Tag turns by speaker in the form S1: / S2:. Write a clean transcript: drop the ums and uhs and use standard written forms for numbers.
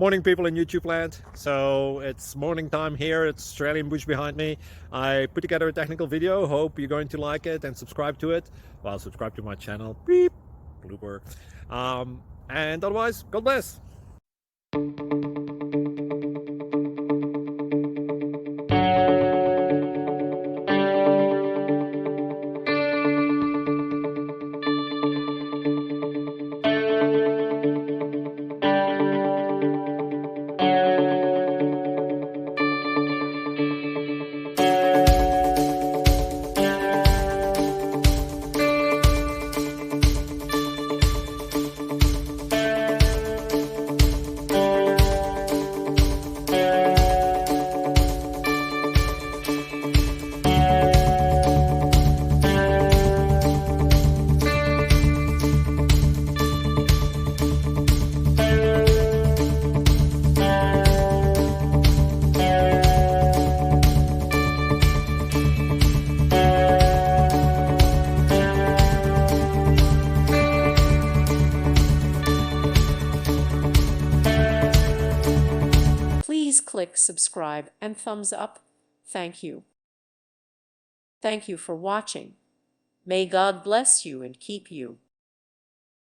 S1: Morning, people in YouTube land. So it's morning time here. It's Australian bush behind me. I put together a technical video. Hope you're going to like it and subscribe to it. Well, subscribe to my channel. Beep, blooper. And otherwise, God bless.
S2: Please click subscribe and thumbs up. Thank you. Thank you for watching. May God bless you and keep you.